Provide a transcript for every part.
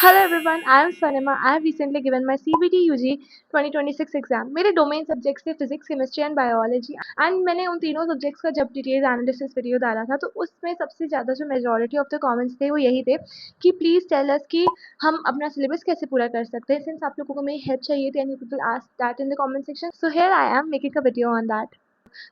Hello everyone, I am Sanima. I have recently given my CBT UG 2026 exam. मेरे domain subjects थे physics, chemistry and biology and मैंने उन तीनों subjects का जब डिटेल एनालिसिस वीडियो डाला था तो उसमें सबसे ज़्यादा जो मेजॉरिटी ऑफ द कमेंट्स थे वो यही थे कि प्लीज़ टेल अस कि हम अपना सिलेबस कैसे पूरा कर सकते हैं। सिंस आप लोगों को मेरी हेल्प चाहिए थी and you people ask that in the comment section, so here I am making a video on that.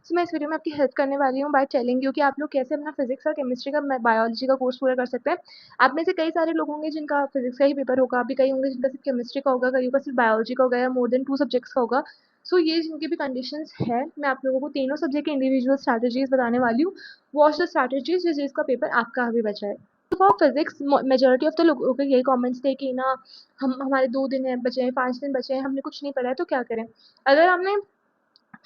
So मैं इस वीडियो में आपकी हेल्प करने वाली हूँ बाय टेलिंग यू कि आप लोग कैसे अपना फिजिक्स और केमिस्ट्री का बायोलॉजी का कोर्स पूरा कर सकते हैं। आप में से कई सारे लोग होंगे जिनका फिजिक्स का ही पेपर होगा, अभी कई होंगे जिनका सिर्फ केमिस्ट्री का होगा, कई का सिर्फ बायोलॉजी का होगा या मोर देन 2 सब्जेक्ट्स का होगा। सो ये जिनकी भी कंडीशंस है, मैं आप लोगों को तीनों सब्जेक्ट के इंडिविजुअल स्ट्रैटेजीज बताने वाली हूँ। वॉच द स्ट्रैटेजीज जिस जिसका पेपर आपका अभी बचा है। For physics majority of the लोगों के यही कमेंट्स थे कि ना हम हमारे 2 दिन है बचे हैं, 5 दिन बचे हैं, हमने कुछ नहीं पढ़ा है तो क्या करें? अगर हमने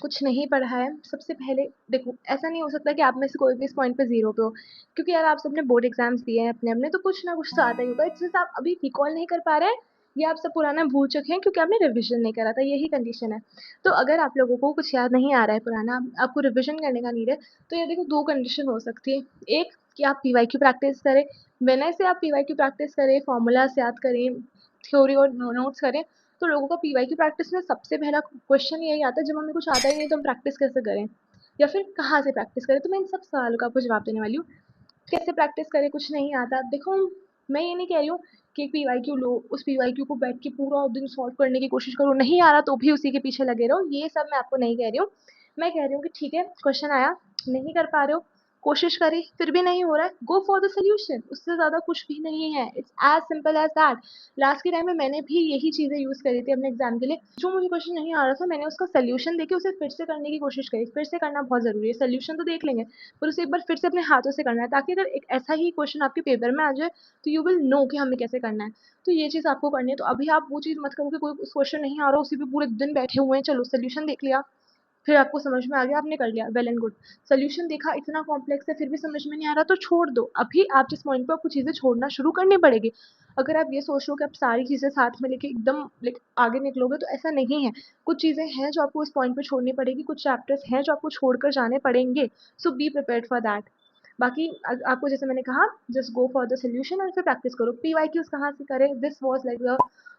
कुछ नहीं पढ़ा है, सबसे पहले देखो ऐसा नहीं हो सकता कि आप में से कोई भी इस पॉइंट पे ज़ीरो पे हो, क्योंकि यार आप सबने बोर्ड एग्ज़ाम्स दिए हैं अपने-अपने, तो कुछ ना कुछ तो आता ही होगा। इट्स जस्ट आप अभी रिकॉल नहीं कर पा रहे हैं या आप सब पुराना भूल चुके हैं क्योंकि आपने रिविज़न नहीं करा था, यही कंडीशन है। तो अगर आप लोगों को कुछ याद नहीं आ रहा है पुराना, आपको रिविज़न करने का नीड है, तो ये देखो 2 कंडीशन हो सकती है। एक कि आप पीवाईक्यू प्रैक्टिस करें, व्हेन से आप पीवाईक्यू प्रैक्टिस करें, फॉर्मूलाज़ याद करें, थ्योरी और नोट्स करें, तो लोगों का पीवाईक्यू प्रैक्टिस में सबसे पहला क्वेश्चन यही आता है जब हमें कुछ आता ही नहीं तो हम प्रैक्टिस कैसे करें या फिर कहाँ से प्रैक्टिस करें। तो मैं इन सब सवालों का आपको जवाब देने वाली हूँ। कैसे प्रैक्टिस करें, कुछ नहीं आता। देखो मैं ये नहीं कह रही हूँ कि एक पीवाईक्यू लो, उस पीवाईक्यू को बैठ के पूरा दिन सॉल्व करने की कोशिश करो, नहीं आ रहा तो भी उसी के पीछे लगे रहो, ये सब मैं आपको नहीं कह रही हूँ। मैं कह रही हूँ कि ठीक है, क्वेश्चन आया, नहीं कर पा रहे हो, कोशिश करी फिर भी नहीं हो रहा है, गो फॉर द सोल्यूशन। उससे ज़्यादा कुछ भी नहीं है, it's as simple as that. Last के टाइम में मैंने भी यही चीज़ें यूज़ करी थी अपने एग्जाम के लिए। जो मुझे क्वेश्चन नहीं आ रहा था मैंने उसका सोल्यूशन देके उसे फिर से करने की कोशिश करी। फिर से करना बहुत ज़रूरी है, सोल्यूशन तो देख लेंगे पर उसे एक बार फिर से अपने हाथों से करना है, ताकि अगर एक ऐसा ही क्वेश्चन आपके पेपर में आ जाए तो यू विल नो कि हमें कैसे करना है। तो ये चीज़ आपको करनी है। तो अभी आप वो चीज़ मत करो कि कोई क्वेश्चन नहीं आ रहा उसी पे पूरे दिन बैठे हुए हैं, चलो सोल्यूशन देख लिया, फिर आपको समझ में आ गया, आपने कर लिया, वेल एंड गुड। सोल्यूशन देखा, इतना कॉम्प्लेक्स है फिर भी समझ में नहीं आ रहा तो छोड़ दो। अभी आप जिस पॉइंट पे आपको चीज़ें छोड़ना शुरू करनी पड़ेगी। अगर आप ये सोच लो कि आप सारी चीज़ें साथ में लेके एकदम लाइक आगे निकलोगे तो ऐसा नहीं है। कुछ चीज़ें हैं जो आपको इस पॉइंट पे छोड़नी पड़ेगी, कुछ चैप्टर्स हैं जो आपको छोड़कर जाने पड़ेंगे। सो बी प्रिपेयर्ड फॉर दैट। बाकी आपको जैसे मैंने कहा, just go for the solution और फिर प्रैक्टिस करो। पीवाईक्यूज कहाँ से करें, this was like the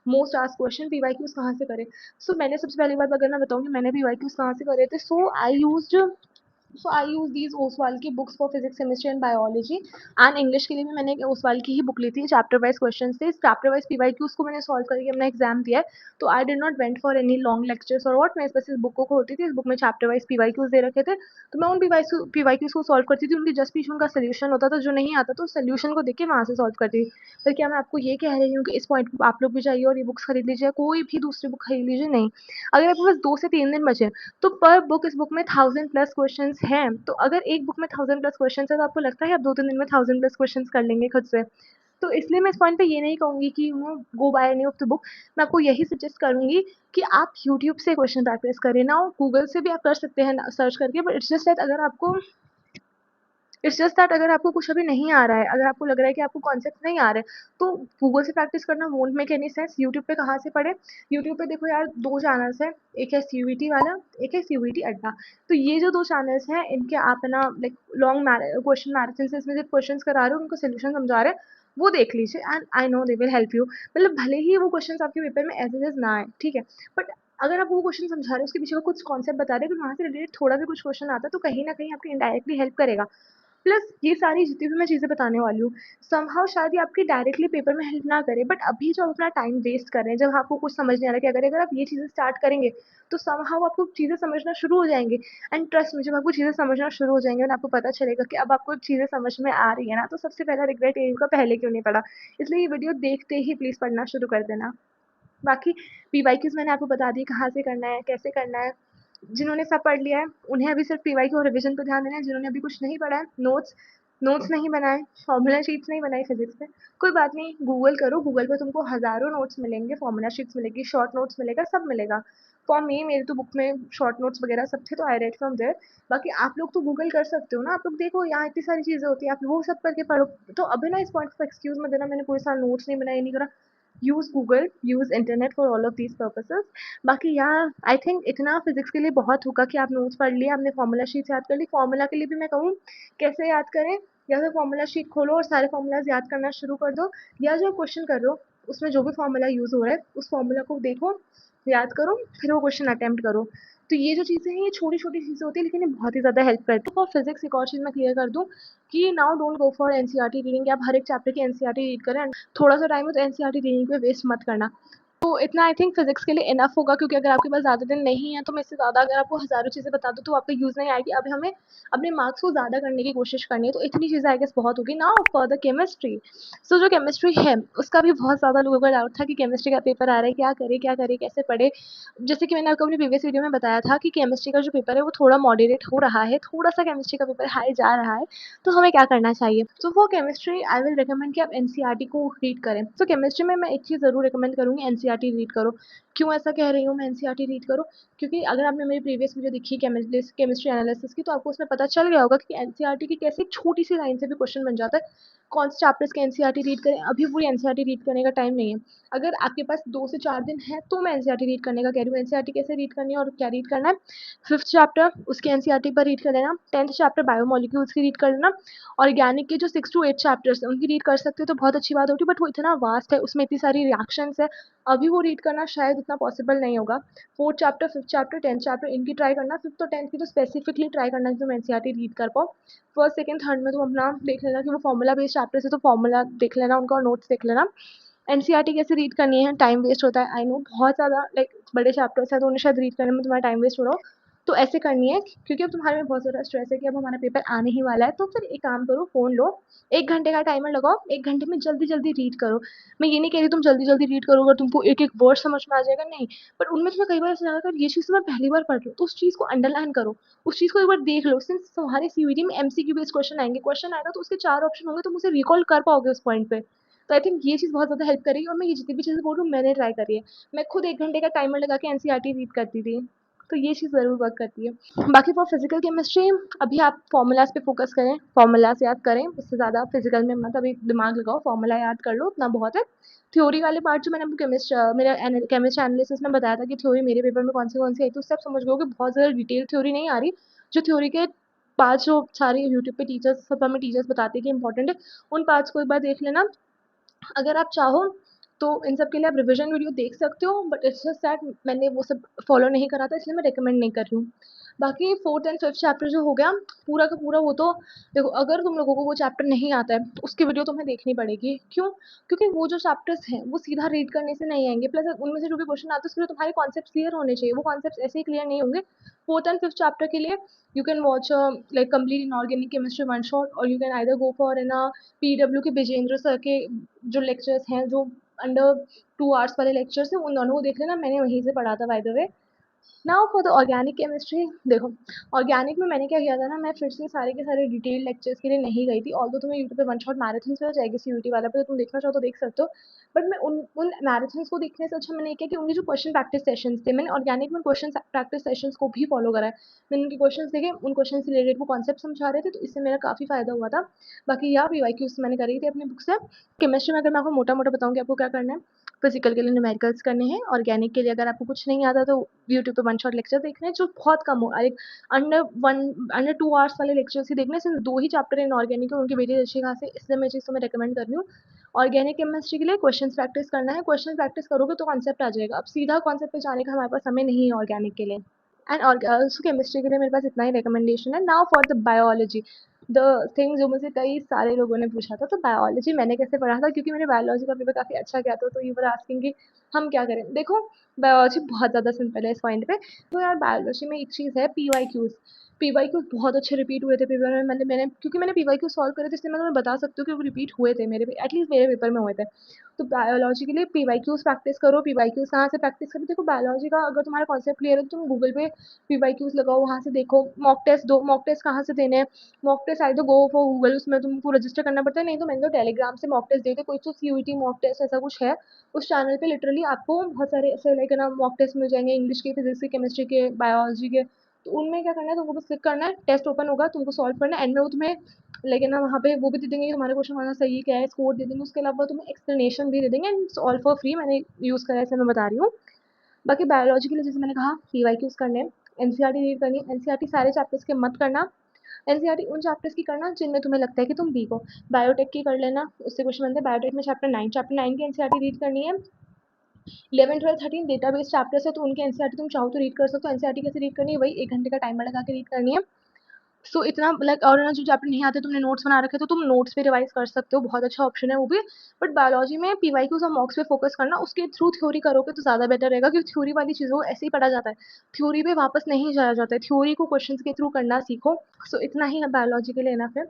most asked question, PYQs कहाँ से करें। सो मैंने सबसे पहली बात अगर मैं बताऊँ कि मैंने पीवाईक्यूज कहाँ से करे थे, सो आई यूज दीज ओसवाल की books for physics, chemistry and biology and English के लिए भी मैंने ओसवाल की ही बुक ली थी। चैप्टर वाइज क्वेश्चन थे, इस चैप्टर वाइज पीवाईक्यूज को मैंने सॉल्व करके अपना एग्जाम दिया है। तो I did not went for any long lectures और व्हाट, मैं बस इस बुक को खोलती थी, इस बुक में चैप्टर वाइज पीवाईक्यूज दे रखे थे, तो मैं उन पीवाईक्यूज को सॉल्व करती थी। उनकी जस्ट पीछे उनका सोल्यूशन होता था, जो नहीं आता तो सोल्यूशन को देख के वहां से सॉल्व करती थी। पर क्या मैं आपको ये कह रही हूँ कि इस पॉइंट पे आप लोग भी जाइए और ये बुक्स खरीद लीजिए, कोई भी दूसरी बुक खरीद लीजिए, नहीं। अगर आपके पास 2 से 3 दिन बचे तो पर बुक इस बुक में 1000+ क्वेश्चंस हैं, तो अगर एक बुक में 1000+ क्वेश्चंस है तो आपको लगता है आप 2-3 दिन में 1000+ क्वेश्चंस कर लेंगे खुद से? तो इसलिए मैं इस पॉइंट पे ये नहीं कहूँगी कि go by any of the book. मैं आपको यही सजेस्ट करूँगी कि आप यूट्यूब से क्वेश्चन प्रैक्टिस करें ना, गूगल से भी आप कर सकते हैं सर्च करके, बट इट्स जस्ट दैट अगर आपको कुछ अभी नहीं आ रहा है, अगर आपको लग रहा है कि आपको कॉन्सेप्ट नहीं आ रहे हैं, तो गूगल से प्रैक्टिस करना won't make any sense. YouTube पे कहाँ से पढ़े? यूट्यूब पे देखो यार, 2 चैनल्स हैं, एक है सीयूईटी वाला, एक है सीयूईटी अड्डा। तो ये जो 2 चैनल्स हैं, इनके आप है ना लाइक लॉन्ग क्वेश्चन मैराथन से इसमें जो क्वेश्चंस करा रहे हो, उनको सोल्यूशन समझा रहे हैं, वो देख लीजिए and I know they will help you. मतलब भले ही वो क्वेश्चंस आपके पेपर में एज़ इट इज़ ना आए, ठीक है? बट अगर आप वो क्वेश्चन समझा रहे हो, उसके पीछे का कुछ कॉन्सेप्ट बता रहे हैं, तो वहाँ से रिलेटेड थोड़ा भी कुछ क्वेश्चन आता है, तो कहीं न कहीं आपको इनडायरेक्टली हेल्प करेगा। प्लस ये सारी जितनी भी मैं चीज़ें बताने वाली हूँ, समहाउ शायद ये आपकी डायरेक्टली पेपर में हेल्प ना करे, बट अभी जो आप अपना टाइम वेस्ट कर रहे हैं, जब आपको कुछ समझ नहीं आ रहा कि अगर अगर आप ये चीज़ें स्टार्ट करेंगे, तो समहाउ आपको चीज़ें समझना शुरू हो जाएँगी। एंड ट्रस्ट मी, जब आपको चीज़ें समझना शुरू हो जाएँगी और आपको पता चलेगा कि अब आपको चीज़ें समझ में आ रही है ना, तो सबसे पहला रिग्रेट यही होगा पहले क्यों नहीं पढ़ा। इसलिए ये वीडियो देखते ही प्लीज़ पढ़ना शुरू कर देना। बाकी पीवाईक्यूज़ मैंने आपको बता दी कहाँ से करना है, कैसे करना है। जिन्होंने सब पढ़ लिया है, उन्हें अभी सिर्फ पीवाईक्यू और रिवीजन पे ध्यान देना है। जिन्होंने अभी कुछ नहीं पढ़ा है, नोट्स नोट्स नहीं बनाए, फॉर्मूला शीट्स नहीं बनाई फिजिक्स में, कोई बात नहीं, गूगल करो। गूगल पे तुमको हज़ारों नोट्स मिलेंगे, फॉर्मूला शीट्स मिलेगी, शॉर्ट नोट्स मिलेगा, सब मिलेगा। फॉर मी, मेरे तो बुक में शॉर्ट नोट्स वगैरह सब थे, तो आई रेड फ्रॉम देयर। बाकी आप लोग तो गूगल कर सकते हो ना, आप लोग देखो यहाँ इतनी सारी चीज़ें होती हैं, आप वो सब करके पढ़ो। तो अभी ना इस पॉइंट को एक्सक्यूज़ मत देना, मैंने पूरे साल नोट्स नहीं बनाए, ये नहीं करा। Use Google, use internet for all of these purposes. बाकी यार आई थिंक इतना फिजिक्स के लिए बहुत होगा कि आप नोट्स पढ़ लिए, आपने फॉर्मूला शीट्स याद कर ली। फॉर्मूला के लिए भी मैं कहूँ कैसे याद करें, या तो फॉर्मूला शीट खोलो और सारे फॉर्मूलाज याद करना शुरू कर दो, या जो क्वेश्चन कर रहे हो उसमें जो भी फॉर्मूला यूज़ हो रहा है उस फॉर्मूला को देखो, याद करो, फिर वो क्वेश्चन अटेम्प्ट करो। तो ये जो चीज़ें हैं ये छोटी-छोटी चीज़ें होती हैं लेकिन ये बहुत ही ज़्यादा हेल्प करती है। फॉर फिज़िक्स एक और चीज़ मैं क्लियर कर दूँ कि now don't go for NCERT reading कि आप हर एक चैप्टर की एनसीईआरटी रीड करें। थोड़ा-सा टाइम हो तो एनसीईआरटी रीडिंग पे वेस्ट मत करना। तो इतना आई थिंक फिज़िक्स के लिए इनफ होगा क्योंकि अगर आपके पास ज़्यादा दिन नहीं है तो मैं इससे ज़्यादा अगर आपको हज़ारों चीज़ें बता दूँ तो आपको यूज़ नहीं आएगी। अब हमें अपने मार्क्स को ज़्यादा करने की कोशिश करनी है, तो इतनी चीज़ें आई गेस बहुत होगी। नाउ फॉर द केमिस्ट्री, सो जो केमिस्ट्री है उसका भी बहुत ज़्यादा लोगों का डाउट था कि केमिस्ट्री का पेपर आ रहा है, क्या करें, कैसे पढ़े? जैसे कि मैंने आपको अपनी प्रीवियस वीडियो में बताया था कि केमिस्ट्री का जो पेपर है वो थोड़ा मॉडरेट हो रहा है, थोड़ा-सा केमिस्ट्री का पेपर हाई जा रहा है, तो हमें क्या करना चाहिए? तो for chemistry I will recommend कि आप एनसीईआरटी को रीड करें। तो केमिस्ट्री में मैं एक चीज़ ज़रूर रिकमेंड करूँगी, एनसीईआरटी रीड करो। क्यों ऐसा कह रही हूँ मैं एनसीईआरटी रीड करो? क्योंकि अगर आपने मेरी प्रीवियस वीडियो देखी केमिस्ट्री एनालिसिस की तो आपको उसमें पता चल गया होगा कि एनसीईआरटी की कैसे छोटी-सी लाइन से भी क्वेश्चन बन जाता है। कौन से चैप्टर्स के एनसीईआरटी रीड करें? अभी पूरी एनसीईआरटी रीड करने का टाइम नहीं है। अगर आपके पास 2 से 4 दिन है तो मैं एनसीईआरटी रीड करने का कह रही हूँ। एनसीईआरटी कैसे रीड करनी है और क्या रीड करना है? 5th चैप्टर उसके एनसीईआरटी पर रीड कर लेना, 10th चैप्टर बायोमोलिक्यूल्स की रीड कर लेना, ऑर्गेनिक के जो 6 टू 8 चैप्टर्स हैं उनकी रीड कर सकते हो तो बहुत अच्छी बात होगी, बट वो इतना वास्ट है, उसमें इतनी सारी रिएक्शंस है, अभी वो रीड करना शायद उतना पॉसिबल नहीं होगा। 4th chapter, 5th chapter, 10th chapter इनकी ट्राई करना, 5th और 10th की तो स्पेसिफिकली ट्राई करना कि तुम एनसीईआरटी रीड कर पाओ। फर्स्ट, सेकंड, थर्ड में तुम अपना देख लेना कि वो फॉर्मूला बेस्ड चैप्टर्स है तो फॉर्मूला देख लेना उनका और नोट्स देख लेना। एनसीईआरटी कैसे रीड करनी है, टाइम वेस्ट होता है, आई नो बहुत ज़्यादा लाइक बड़े चैप्टर्स हैं तो उन्हें शायद रीड करने में तुम्हारा टाइम वेस्ट हो रहा हो, तो ऐसे करनी है क्योंकि अब तुम्हारे में बहुत ज़्यादा स्ट्रेस है कि अब हमारा पेपर आने ही वाला है, तो फिर एक काम करो, फ़ोन लो, 1 घंटे का टाइमर लगाओ, 1 घंटे में जल्दी-जल्दी रीड करो। मैं ये नहीं कह रही तुम जल्दी-जल्दी रीड करोगे तुमको एक-एक वर्ड समझ में आ जाएगा, नहीं, बट उनमें तुम्हें कई बार ऐसा लगा कि ये चीज़ तो मैं पहली बार पढ़ रही हूँ, तो उस चीज़ को अंडरलाइन करो, उस चीज़ को एक बार देख लो, सिंस तुम्हारे सीयूईटी में एमसीक्यू बेस्ड क्वेश्चन आएँगे, क्वेश्चन आएगा तो उसके 4 ऑप्शन होंगे, तुम उसे रिकॉल कर पाओगे उस पॉइंट पे। तो आई थिंक ये चीज़ बहुत ज़्यादा हेल्प करेगी और मैं ये जितनी भी चीज़ें बोल रही हूँ मैंने ट्राई करी है। मैं खुद 1 घंटे का टाइमर लगा के एनसीईआरटी रीड करती थी। तो ये चीज़ ज़रूर वर्क करती है। बाकी फॉर फिज़िकल केमिस्ट्री अभी आप फ़ॉर्मूलाज़ पे फ़ोकस करें, फ़ॉर्मूलाज़ याद करें, उससे ज़्यादा फिज़िकल में मत अभी दिमाग लगाओ, फ़ॉर्मूला याद कर लो, उतना बहुत है। थ्योरी वाले पार्ट जो मैंने आपको मेरा केमिस्ट्री एनालिसिस में बताया था कि थ्योरी मेरे पेपर में कौन सी आई थी, उससे आप समझ गए हो कि बहुत ज़्यादा डिटेल थ्योरी नहीं आ रही। जो थ्योरी के पार्ट्स जो सारे यूट्यूब पे टीचर्स सब हमें टीचर्स बताते हैं कि इम्पोर्टेंट है, उन पार्ट्स को एक बार देख लेना। अगर आप चाहो तो इन सब के लिए आप रिवीजन वीडियो देख सकते हो, बट इट्स जस्ट दैट मैंने वो सब फॉलो नहीं करा था इसलिए मैं रिकमेंड नहीं कर रही हूँ। बाकी 4th एंड 5th चैप्टर जो हो गया पूरा का पूरा, वो तो देखो अगर तुम लोगों को वो चैप्टर नहीं आता है तो उसकी वीडियो तुम्हें देखनी पड़ेगी। क्यों? क्योंकि वो जो चैप्टर्स हैं वो सीधा रीड करने से नहीं आएंगे, प्लस उनमें से जो भी क्वेश्चन आते हैं उसके लिए तुम्हारे कॉन्सेप्ट क्लियर होने चाहिए, वो कॉन्सेप्ट ऐसे ही क्लियर नहीं होंगे। 4th एंड 5th चैप्टर के लिए you can watch like complete inorganic chemistry one shot, और you can either go for in PW के विजेंद्र सर के जो लेक्चर्स हैं जो अंडर 2 आवर्स वाले लेक्चर्स हैं उन दोनों को देख लेना, मैंने वहीं से पढ़ा था by the way. Now for the organic chemistry, देखो ऑर्गेनिक में मैंने क्या किया था ना, मैं फिर से सारे के सारे डिटेल लेक्चर्स के लिए नहीं गई थी, ऑल्दो तुम्हें यूट्यूब पे वन शॉट मैराथन्स मिल जाएगी सीयूटी वाला पे, तो तुम देखना चाहो तो देख सकते हो, बट मैं उन मैराथन्स को देखने से अच्छा मैंने किया कि उनके जो क्वेश्चन प्रैक्टिस सेशंस थे, मैंने ऑर्गेनिक में क्वेश्चन प्रैक्टिस सेशंस को भी फॉलो करा है। मैंने उनके क्वेश्चन देखे, उन क्वेश्चन से रिलेटेड वो कॉन्सेप्ट समझा रहे थे, तो इससे मेरा काफ़ी फायदा हुआ था। बाकी या पीवाईक्यूज मैंने करी थी अपनी बुक से। केमिस्ट्री में अगर मैं आपको मोटा मोटा बताऊँगी आपको क्या करना है, फिजिकल के लिए न्यूमेरिकल्स करने हैं, ऑर्गेनिक के लिए अगर आपको कुछ नहीं आता तो यूट्यूब पे वन शॉट लेक्चर देखने हैं जो बहुत कम हो, लाइक अंडर 2 आवर्स वाले लेक्चर्स ही देखने हैं, सिर्फ 2 ही चैप्टर इन ऑर्गेनिक है, उनकी वीडियो अच्छी खासी, इसलिए मैं चीज़ तुम्हें रिकमेंड कर रही हूँ। ऑर्गेनिक केमिस्ट्री के लिए क्वेश्चंस प्रैक्टिस करना है, क्वेश्चन प्रैक्टिस करोगे तो कॉन्सेप्ट आ जाएगा। अब सीधा कॉन्सेप्ट पे जाने का हमारे पास समय नहीं है ऑर्गेनिक के लिए। एंड ऑल्सो केमिस्ट्री के लिए मेरे पास इतना ही रिकमेंडेशन है। Now for the biology, the thing जो मुझे कई सारे लोगों ने पूछा था, तो बायोलॉजी मैंने कैसे पढ़ा था, क्योंकि मैंने बायोलॉजी का पेपर काफ़ी अच्छा किया था, तो यू वर आस्किंग कि हम क्या करें। देखो बायोलॉजी बहुत ज़्यादा सिंपल है इस पॉइंट पे। तो यार बायोलॉजी में एक चीज़ है पीवाईक्यूज, पीवाईक्यूज बहुत अच्छे रिपीट हुए थे पेपर में, मैंने क्योंकि मैंने पीवाईक्यू सॉल्व करे थे इसलिए मैं तुम्हें बता सकती हूँ कि वो रिपीट हुए थे मेरे, एटलीस्ट मेरे पेपर में हुए थे। तो बायोलॉजी के लिए पीवाईक्यूज प्रैक्टिस करो। पीवाईक्यूज कहाँ से प्रैक्टिस करो, देखो बायोलॉजी का अगर तुम्हारा कॉन्सेप्ट क्लियर है तो तुम गूगल पे पीवाईक्यूज लगाओ, वहाँ से देखो, मॉक टेस्ट दो। मॉक टेस्ट कहाँ से देने हैं, मॉक टेस्ट आई तो गो फॉर गूगल, उसमें तुमको रजिस्टर करना पड़ता है, नहीं तो मैंने तो टेलीग्राम से मॉक टेस्ट देते, कोई तो सीयूईटी मॉक टेस्ट ऐसा कुछ है, उस चैनल पे लिटरली आपको बहुत सारे ऐसे लाइक ना मॉक टेस्ट मिल जाएंगे, इंग्लिश के, फिजिक्स के, केमिस्ट्री के, बायोलॉजी के। तो उनमें क्या करना है, तुमको बस क्लिक करना है, टेस्ट ओपन होगा, तुमको सॉल्व करना है, एंड में वो तुम्हें लेकिन ना वहाँ पे वो भी दे देंगे कि तुम्हारे क्वेश्चन आना सही है क्या है, स्कोर दे देंगे, उसके अलावा तुम्हें एक्सप्लेनेशन भी दे देंगे, एंड ऑल फॉर फ्री, मैंने यूज़ करा है इसलिए मैं बता रही हूँ। बाकी बायोलॉजी के लिए जैसे मैंने कहा पीवाईक्यूज करने हैं, एनसीईआरटी रीड करनी है, एनसीईआरटी सारे चैप्टर्स के मत करना, एनसीईआरटी उन चैप्टर्स की करना जिनमें तुम्हें लगता है कि तुम वीक हो। बायोटेक की कर लेना, उससे क्वेश्चन बनते हैं। बायोटेक में चैप्टर 9 की एनसीईआरटी रीड करनी है। 11, 12, 13 डेटाबेस चैप्टर्स है, तो उनके एनसीईआरटी तुम चाहो तो रीड कर सकते हो। एनसीईआरटी कैसे रीड करनी है, वही 1 घंटे का टाइमर लगा के रीड करनी है। सो इतना लाइक, और ना जो चैप्टर नहीं आते तुमने नोट्स बना रखे तो तुम नोट्स पे रिवाइज कर सकते हो, बहुत अच्छा ऑप्शन है वो भी। बट बायोलॉजी में पीवाईक्यूज और मॉक्स पे फोकस करना, उसके थ्रू थ्योरी करोगे तो ज़्यादा बेटर रहेगा, क्योंकि थ्योरी वाली चीज़ों को ऐसे ही पढ़ा जाता है, थ्योरी पे वापस नहीं जाया जाता है, थ्योरी को क्वेश्चन के थ्रू करना सीखो। सो इतना ही है बायोलॉजी के लिए इनफ है।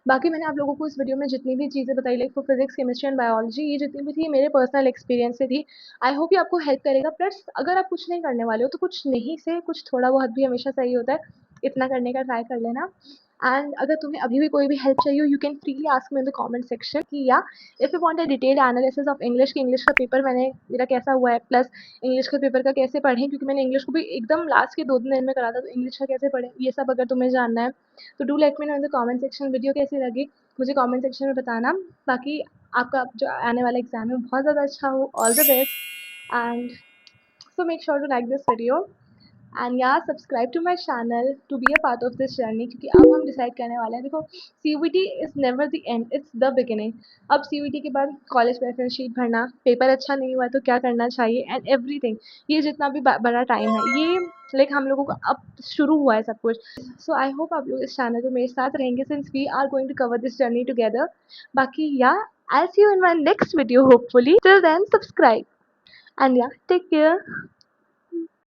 बाकी मैंने आप लोगों को इस वीडियो में जितनी भी चीज़ें बताई, like for physics, chemistry and biology, ये जितनी भी थी मेरे पर्सनल एक्सपीरियंस से थी। आई होप ये आपको हेल्प करेगा। प्लस अगर आप कुछ नहीं करने वाले हो तो कुछ नहीं से कुछ थोड़ा बहुत भी हमेशा सही होता है, इतना करने का ट्राई कर लेना। एंड अगर तुम्हें अभी भी कोई भी हेल्प चाहिए, you can freely ask me in the comment section कि या if you want a detailed analysis of English, कि इंग्लिश का पेपर मेरा कैसा हुआ है, प्लस इंग्लिश के पेपर का कैसे पढ़ें, क्योंकि मैंने इंग्लिश को भी एकदम लास्ट के 2 दिन में करा था, तो इंग्लिश का कैसे पढ़ें, ये सब अगर तुम्हें जानना है तो do let me know in the comment section. Video कैसी लगी मुझे कमेंट सेक्शन में बताना। बाकी आपका जो आने वाला एग्जाम है बहुत ज़्यादा अच्छा हो, all the best. And so make sure to like this video and yeah, subscribe to my channel to be a part of this journey, क्योंकि अब हम डिसाइड करने वाले हैं। देखो, CUET is never the end, it's the beginning। अब CUET के बाद कॉलेज प्रेफरेंस शीट भरना, पेपर अच्छा नहीं हुआ तो क्या करना चाहिए, एंड एवरीथिंग, ये जितना भी बड़ा टाइम है, ये लाइक हम लोगों को अब शुरू हुआ है सब कुछ। सो आई होप आप लोग इस चैनल पे मेरे साथ रहेंगे, since we are going to cover this journey together. बाकी या, I'll see you in my next video hopefully. Till then, subscribe and yeah, take care.